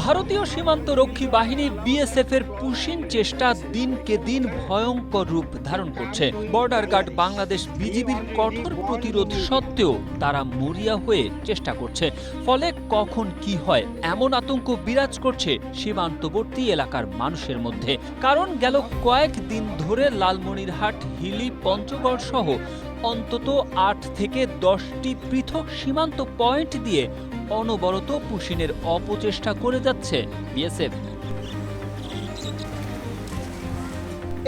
ভারতীয় সীমান্তরক্ষী বাহিনী বিএসএফ এর পুশিং চেষ্টা দিনকে দিন ভয়ঙ্কর রূপ ধারণ করছে। বর্ডার গার্ড বাংলাদেশ বিজিবির কঠোর প্রতিরোধ সত্ত্বেও তারা মরিয়া হয়ে চেষ্টা করছে। ফলে কখন কি হয় এমন আতঙ্ক বিরাজ করছে সীমান্তবর্তী এলাকার মানুষের মধ্যে। কারণ গেল কয়েকদিন ধরে লালমনিরহাট, হিলি, পঞ্চগড় সহ অন্তত ৮ থেকে ১০টি পৃথক সীমান্ত পয়েন্ট দিয়ে অনবরত পুশিনের অপচেষ্টা করে যাচ্ছে বিএসএফ।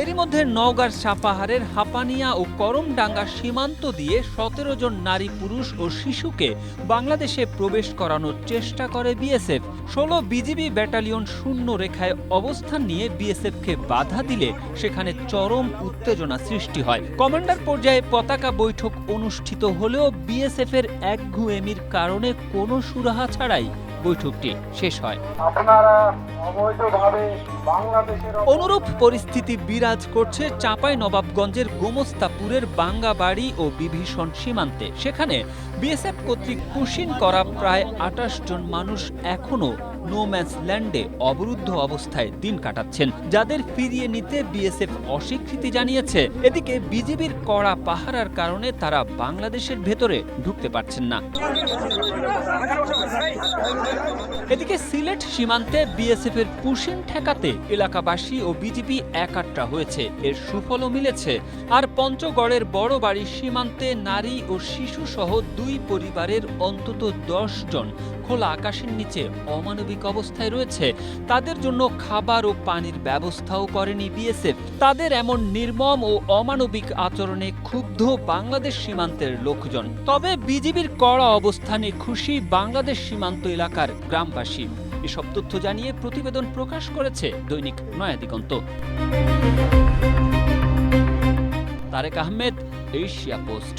এরই মধ্যে নওগাঁর সাপাহারের হাপানিয়া ও করমডাঙ্গা সীমান্ত দিয়ে ১৭ জন নারী, পুরুষ ও শিশুকে বাংলাদেশে প্রবেশ করানোর চেষ্টা করে বিএসএফ। ১৬ বিজিবি ব্যাটালিয়ন শূন্য রেখায় অবস্থান নিয়ে বিএসএফকে বাধা দিলে সেখানে চরম উত্তেজনা সৃষ্টি হয়। কমান্ডার পর্যায়ে পতাকা বৈঠক অনুষ্ঠিত হলেও বিএসএফ এর একগুঁয়েমির কারণে কোনো সুরাহা ছাড়াই বৈঠকটি শেষ হয়। অনুরূপ পরিস্থিতি বিরাজ করছে চাঁপাইনবাবগঞ্জের গোমস্তাপুরের বাঙ্গাবাড়ি ও বিভীষণ সীমান্তে। সেখানে বিএসএফ কর্তৃক পুশিং করা প্রায় ২৮ জন মানুষ এখনও নোম্যান্স ল্যান্ডে অবরুদ্ধ অবস্থায় দিন কাটাচ্ছেন, যাদের ফিরিয়ে নিতে বিএসএফ অস্বীকৃতি জানিয়েছে। এদিকে বিজিবির কড়া পাহারার কারণে তারা বাংলাদেশের ভেতরে ঢুকতে পারছেন না। এদিকে সিলেট সীমান্তে বিএসএফ এর পুশিং ঠেকাতে এলাকাবাসী ও বিজিবি একাট্টা হয়েছে। এর সুফলও মিলেছে। আর পঞ্চগড়ের বড় বাড়ি সীমান্তে নারী ও শিশু সহ ২ পরিবারের অন্তত ১০ জন খোলা আকাশের নিচে অমানবিক অবস্থায় রয়েছে। তাদের জন্য খাবার ও পানির ব্যবস্থাও করেনি বিএসএফ। তাদের এমন নির্মম ও অমানবিক আচরণে ক্ষুব্ধ বাংলাদেশ সীমান্তের লোকজন। তবে বিজিবির কড়া অবস্থানে খুশি বাংলাদেশ সীমান্ত এলাকার গ্রামবাসী। এসব তথ্য জানিয়ে প্রতিবেদন প্রকাশ করেছে দৈনিক নয়া দিগন্ত। Tarek Ahmed, Asia post.